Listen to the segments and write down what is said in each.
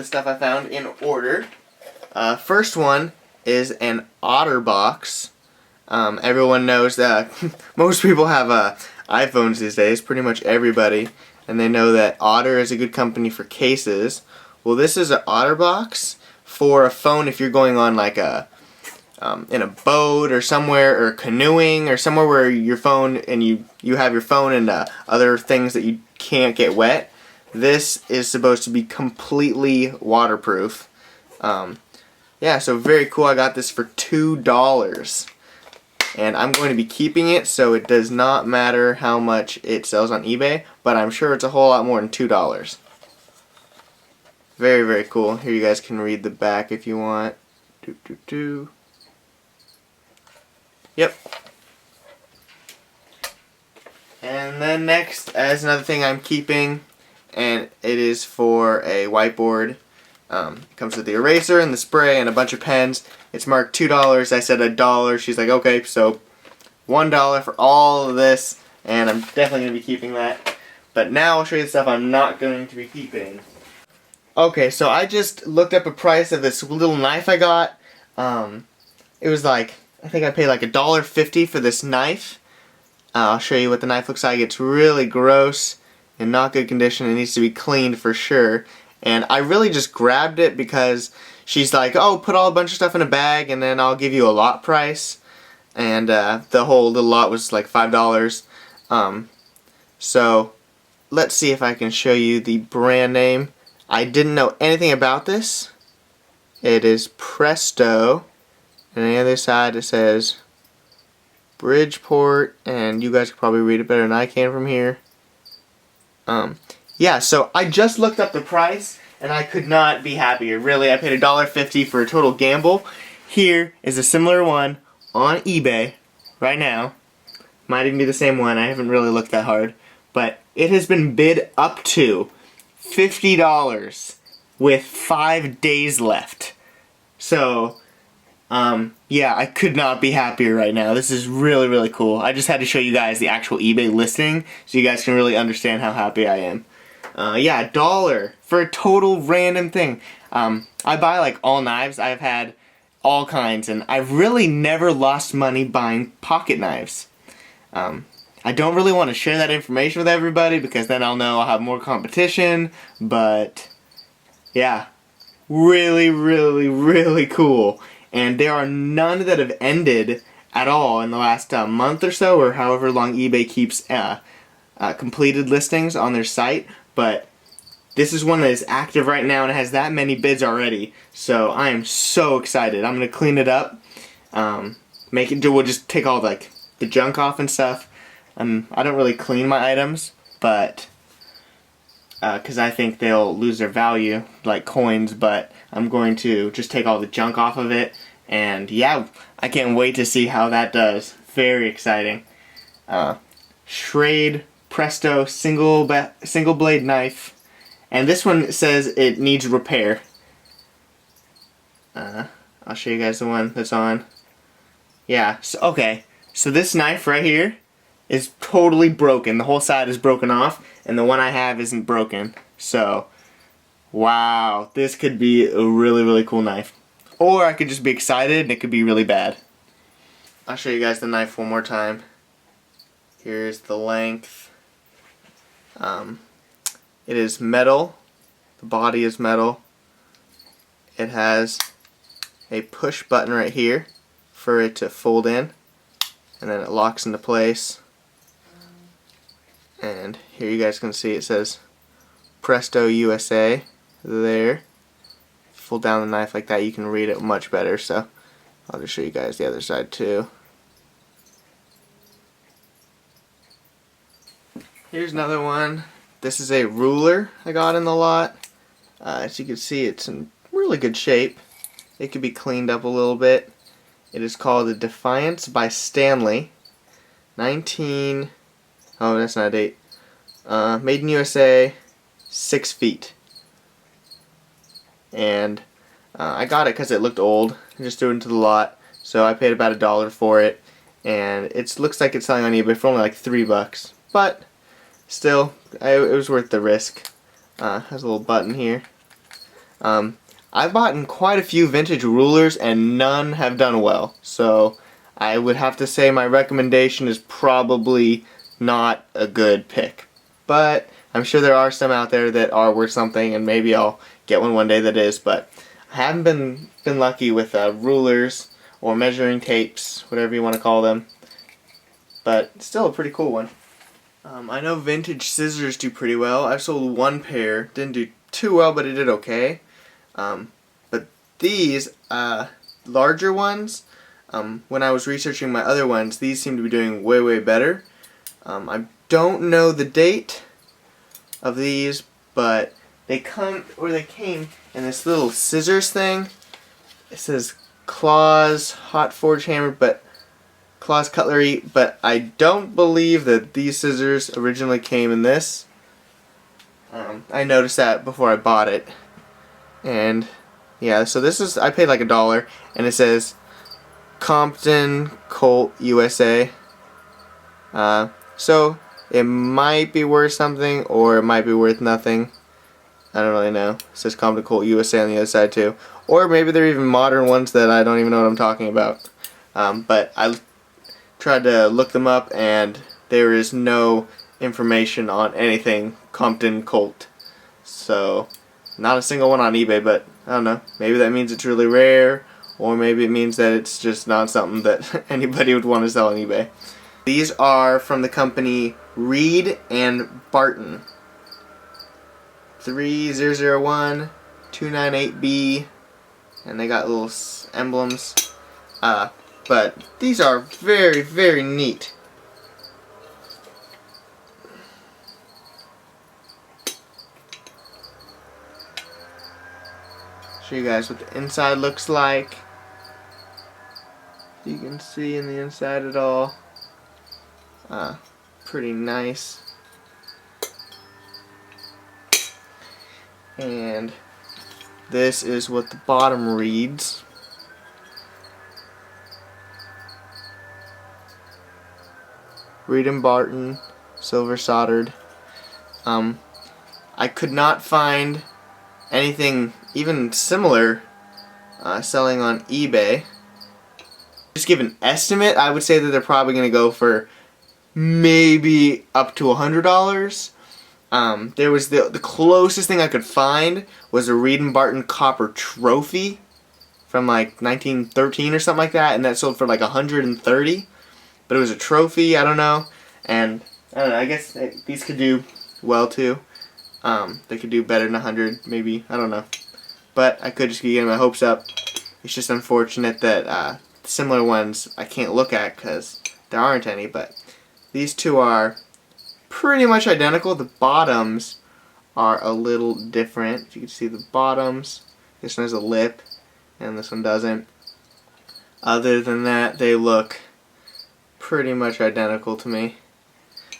the stuff I found in order. First one is an Otterbox. Everyone knows that most people have iPhones these days, pretty much everybody, and they know that Otter is a good company for cases. Well, this is an Otterbox for a phone if you're going on like in a boat or somewhere, or canoeing or somewhere where your phone and you have your phone and other things that you can't get wet. This is supposed to be completely waterproof. Yeah, so very cool. I got this for $2. And I'm going to be keeping it, so it does not matter how much it sells on eBay, but I'm sure it's a whole lot more than $2. Very, very cool. Here you guys can read the back if you want. Yep. And then next, as another thing I'm keeping, and it is for a whiteboard. It comes with the eraser and the spray and a bunch of pens. It's marked $2. I said $1. She's like, okay, so $1 for all of this, and I'm definitely going to be keeping that. But now I'll show you the stuff I'm not going to be keeping. Okay, so I just looked up a price of this little knife I got. It was like, I think I paid like $1.50 for this knife. I'll show you what the knife looks like. It's really gross and not good condition. It needs to be cleaned for sure. And I really just grabbed it because she's like, oh, put all a bunch of stuff in a bag and then I'll give you a lot price. And the whole little lot was like $5. So let's see if I can show you the brand name. I didn't know anything about this. It is Presto. And on the other side it says Bridgeport, and you guys can probably read it better than I can from here. Yeah, so I just looked up the price and I could not be happier. Really, I paid $1.50 for a total gamble. Here is a similar one on eBay right now. Might even be the same one. I haven't really looked that hard, but it has been bid up to $50 with 5 days left. So yeah, I could not be happier right now. This is really, really cool. I just had to show you guys the actual eBay listing so you guys can really understand how happy I am. Yeah, $1 for a total random thing. I buy like all knives. I've had all kinds, and I've really never lost money buying pocket knives. I don't really want to share that information with everybody because then I'll know I'll have more competition, but yeah, really, really, really cool. And there are none that have ended at all in the last month or so, or however long eBay keeps completed listings on their site. But this is one that is active right now and it has that many bids already. So I am so excited. I'm gonna clean it up, we'll just take all like the junk off and stuff. I don't really clean my items, but because I think they'll lose their value like coins, but I'm going to just take all the junk off of it, and yeah, I can't wait to see how that does. Very exciting. Schrade Presto single blade knife, and this one says it needs repair. I'll show you guys the one that's on. Yeah, so, okay, so this knife right here is totally broken. The whole side is broken off, and the one I have isn't broken. So, wow, this could be a really, really cool knife. Or I could just be excited and it could be really bad. I'll show you guys the knife one more time. Here's the length. It is metal. The body is metal. It has a push button right here for it to fold in, and then it locks into place. And here you guys can see it says Presto USA there. Fold down the knife like that, you can read it much better, so I'll just show you guys the other side too. Here's another one. This is a ruler I got in the lot. As you can see, it's in really good shape. It could be cleaned up a little bit. It is called the Defiance by Stanley. Oh, that's not a date. Made in USA, 6 feet. And I got it because it looked old. I just threw it into the lot. So I paid about $1 for it. And it looks like it's selling on eBay for only like $3. But still, it was worth the risk. Has a little button here. I've bought quite a few vintage rulers and none have done well. So I would have to say my recommendation is probably not a good pick. But I'm sure there are some out there that are worth something, and maybe I'll get one day that is. But I haven't been lucky with rulers or measuring tapes, whatever you want to call them. But still a pretty cool one. I know vintage scissors do pretty well. I've sold one pair. Didn't do too well, but it did okay. But these larger ones, when I was researching my other ones, these seem to be doing way better. I don't know the date of these, but they came in this little scissors thing. It says Claws Hot Forge Hammer, but Claws Cutlery, but I don't believe that these scissors originally came in this. I noticed that before I bought it. And yeah, so this is, I paid like $1, and it says Compton Colt USA. So it might be worth something, or it might be worth nothing. I don't really know. It says Compton Colt USA on the other side too. Or maybe they're even modern ones that I don't even know what I'm talking about. But I tried to look them up, and there is no information on anything Compton Colt. So not a single one on eBay, but I don't know. Maybe that means it's really rare, or maybe it means that it's just not something that anybody would want to sell on eBay. These are from the company Reed and Barton. 3001298B, and they got little emblems. But these are very neat. Show you guys what the inside looks like. You can see in the inside it all. Pretty nice. And this is what the bottom reads. Reed and Barton, silver soldered. I could not find anything even similar selling on eBay. Just give an estimate, I would say that they're probably going to go for maybe up to $100. There was the closest thing I could find was a Reed and Barton copper trophy from like 1913 or something like that, and that sold for like $130. But it was a trophy, I don't know, and I don't know, I guess these could do well too. They could do better than 100, maybe, I don't know. But I could just be getting my hopes up. It's just unfortunate that similar ones I can't look at because there aren't any, but these two are pretty much identical. The bottoms are a little different. If you can see the bottoms, this one has a lip and this one doesn't. Other than that, they look pretty much identical to me.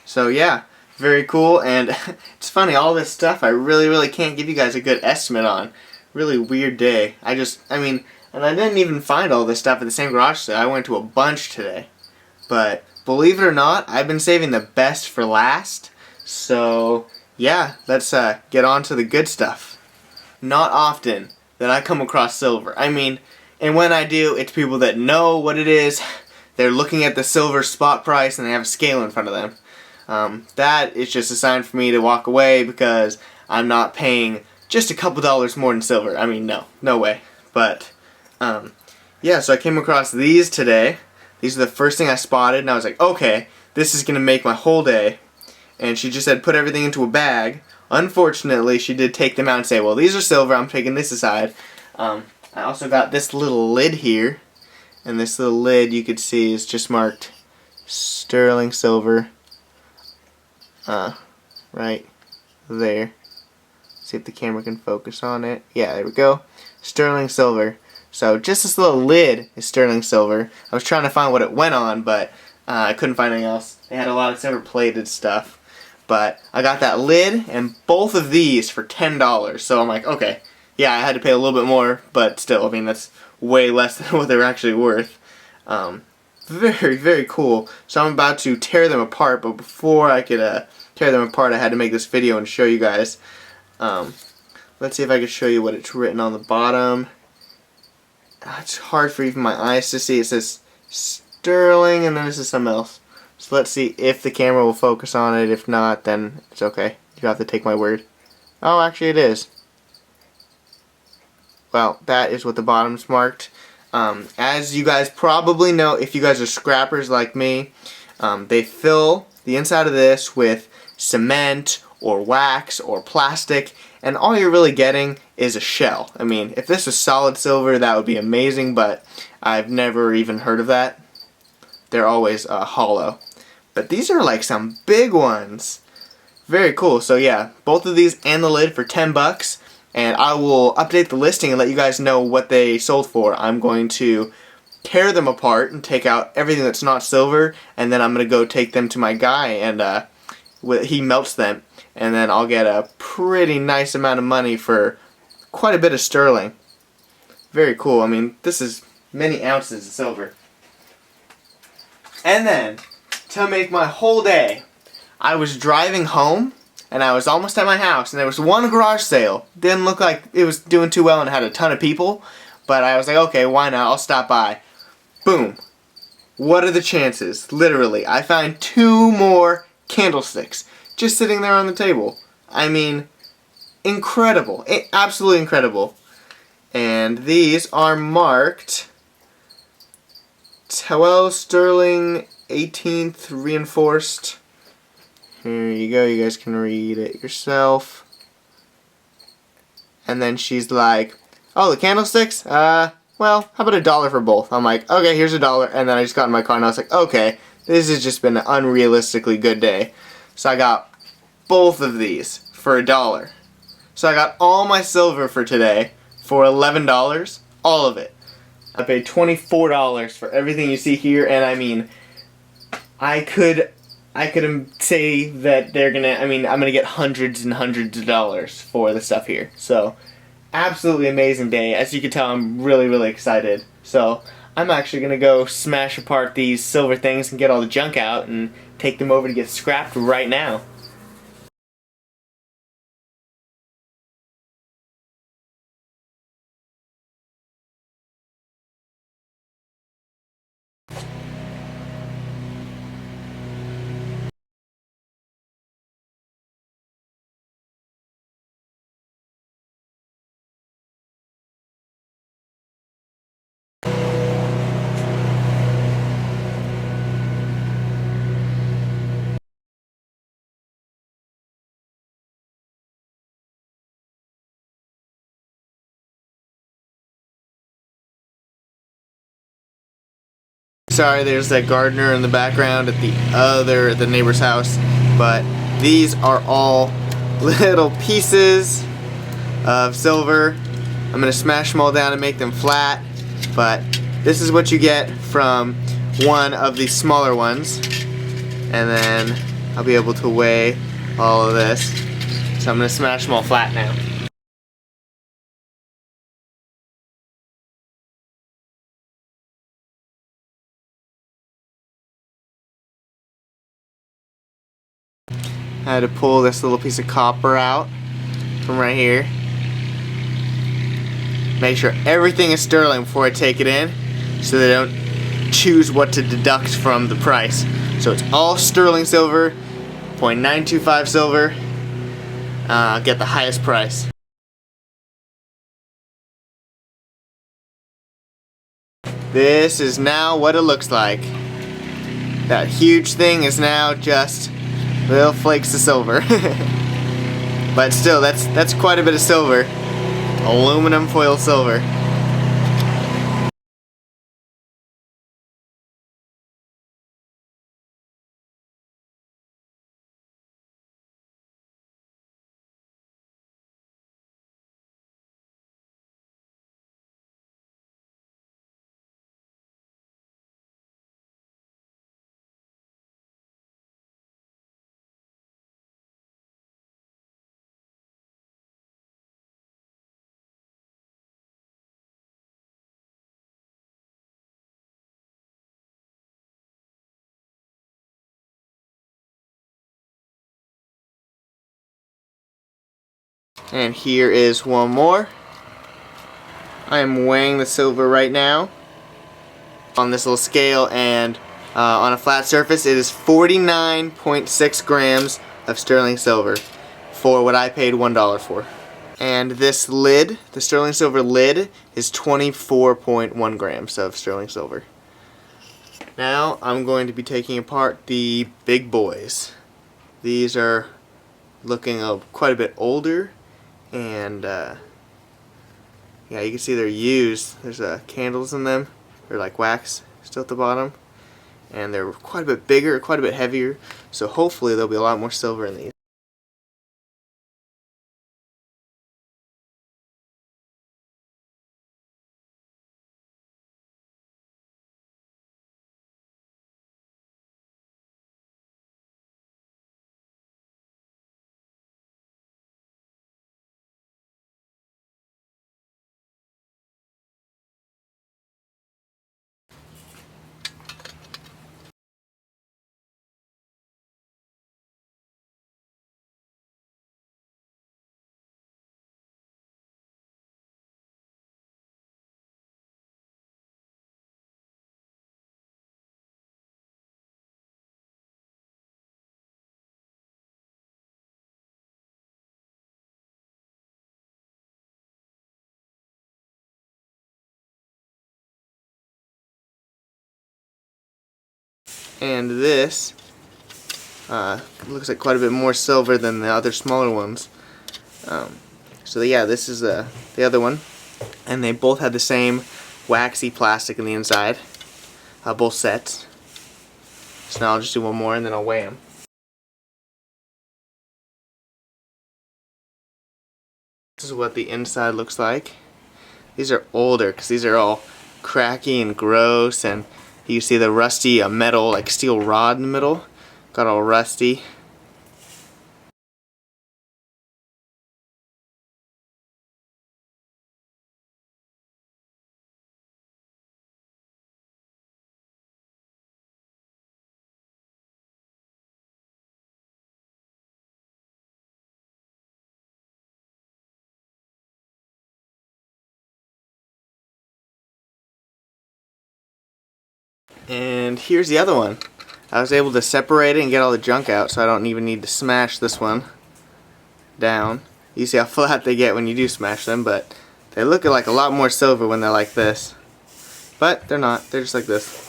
So yeah, very cool. And it's funny, all this stuff I really can't give you guys a good estimate on. Really weird day. I mean, and I didn't even find all this stuff at the same garage sale. I went to a bunch today. But believe it or not, I've been saving the best for last. So yeah, let's get on to the good stuff. Not often that I come across silver. I mean, and when I do, it's people that know what it is. They're looking at the silver spot price and they have a scale in front of them. That is just a sign for me to walk away because I'm not paying just a couple dollars more than silver. I mean, no way. But yeah, so I came across these today. These are the first thing I spotted, and I was like, okay, this is going to make my whole day. And she just said, put everything into a bag. Unfortunately, she did take them out and say, well, these are silver, I'm taking this aside. I also got this little lid here. And this little lid, you could see, is just marked sterling silver. Right there. See if the camera can focus on it. Yeah, there we go. Sterling silver. So just this little lid is sterling silver. I was trying to find what it went on, but I couldn't find anything else. They had a lot of silver plated stuff. But I got that lid and both of these for $10. So I'm like, okay, yeah, I had to pay a little bit more, but still, I mean, that's way less than what they're actually worth. Very cool. So I'm about to tear them apart, but before I could tear them apart, I had to make this video and show you guys. let's see if I can show you what it's written on the bottom. It's hard for even my eyes to see. It says sterling and then this is something else. So let's see if the camera will focus on it. If not, then it's okay. You have to take my word. Oh, actually it is. Well, that is what the bottom's marked. As you guys probably know, if you guys are scrappers like me, they fill the inside of this with cement or wax or plastic, and all you're really getting is a shell. I mean, if this was solid silver, that would be amazing, but I've never even heard of that. They're always hollow. But these are like some big ones. Very cool. So yeah, both of these and the lid for 10 bucks. And I will update the listing and let you guys know what they sold for. I'm going to tear them apart and take out everything that's not silver, and then I'm going to go take them to my guy and he melts them, and then I'll get a pretty nice amount of money for quite a bit of sterling. Very cool. I mean, this is many ounces of silver. And then, to make my whole day, I was driving home and I was almost at my house, and there was one garage sale. Didn't look like it was doing too well and had a ton of people, but I was like, okay, why not? I'll stop by. Boom. What are the chances? Literally, I found 2 more candlesticks just sitting there on the table. I mean, incredible. Absolutely incredible. And these are marked 12 sterling 18th reinforced. Here you go, you guys can read it yourself. And then she's like, oh, the candlesticks? Well, how about $1 for both? I'm like, okay, here's $1. And then I just got in my car and I was like, okay, this has just been an unrealistically good day. So I got both of these for $1. So I got all my silver for today for $11. All of it. I paid $24 for everything you see here, and I mean, I could say that I'm gonna get hundreds and hundreds of dollars for the stuff here. So, absolutely amazing day. As you can tell, I'm really, really excited. So, I'm actually gonna go smash apart these silver things and get all the junk out and take them over to get scrapped right now. Sorry, there's that gardener in the background at the neighbor's house, but these are all little pieces of silver. I'm gonna smash them all down and make them flat, but this is what you get from one of the smaller ones, and then I'll be able to weigh all of this. So I'm gonna smash them all flat now. I had to pull this little piece of copper out from right here. Make sure everything is sterling before I take it in, so they don't choose what to deduct from the price. So it's all sterling silver, 0.925 silver. Get the highest price. This is now what it looks like. That huge thing is now just little flakes of silver. But still, that's quite a bit of silver. Aluminum foil silver. And here is one more. I am weighing the silver right now on this little scale, and on a flat surface it is 49.6 grams of sterling silver for what I paid $1 for. And this lid, the sterling silver lid, is 24.1 grams of sterling silver. Now I'm going to be taking apart the big boys. These are looking quite a bit older, and yeah, you can see they're used. There's candles in them. They're like wax still at the bottom, and they're quite a bit bigger, quite a bit heavier, so hopefully there'll be a lot more silver in these. And this looks like quite a bit more silver than the other smaller ones. So yeah, this is the other one, and they both had the same waxy plastic in the inside, both sets. So now I'll just do one more and then I'll weigh them. This is what the inside looks like. These are older because these are all cracky and gross, and you see the rusty metal, like steel rod in the middle, got all rusty. And here's the other one. I was able to separate it and get all the junk out, so I don't even need to smash this one down. You see how flat they get when you do smash them, but they look like a lot more silver when they're like this. But they're not, they're just like this.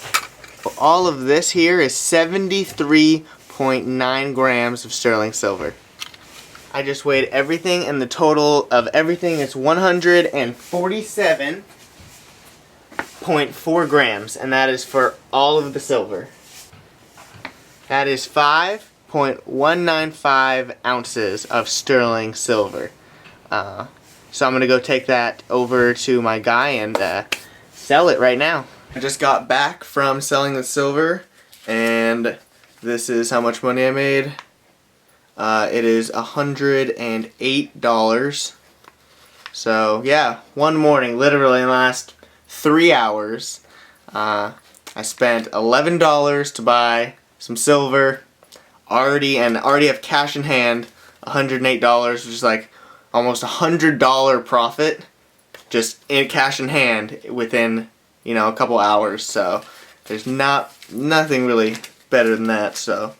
Well, all of this here is 73.9 grams of sterling silver. I just weighed everything, and the total of everything is 147.4 grams, and that is for all of the silver. That is 5.195 ounces of sterling silver. So I'm going to go take that over to my guy and sell it right now. I just got back from selling the silver, and this is how much money I made. It is $108. So yeah, one morning, literally in the last 3 hours, I spent $11 to buy some silver, already have cash in hand, $108, which is like almost $100 profit, just in cash in hand within, you know, a couple hours. So there's nothing really better than that. So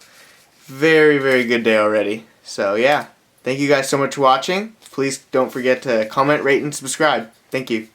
very, very good day already. So yeah, thank you guys so much for watching. Please don't forget to comment, rate, and subscribe. Thank you.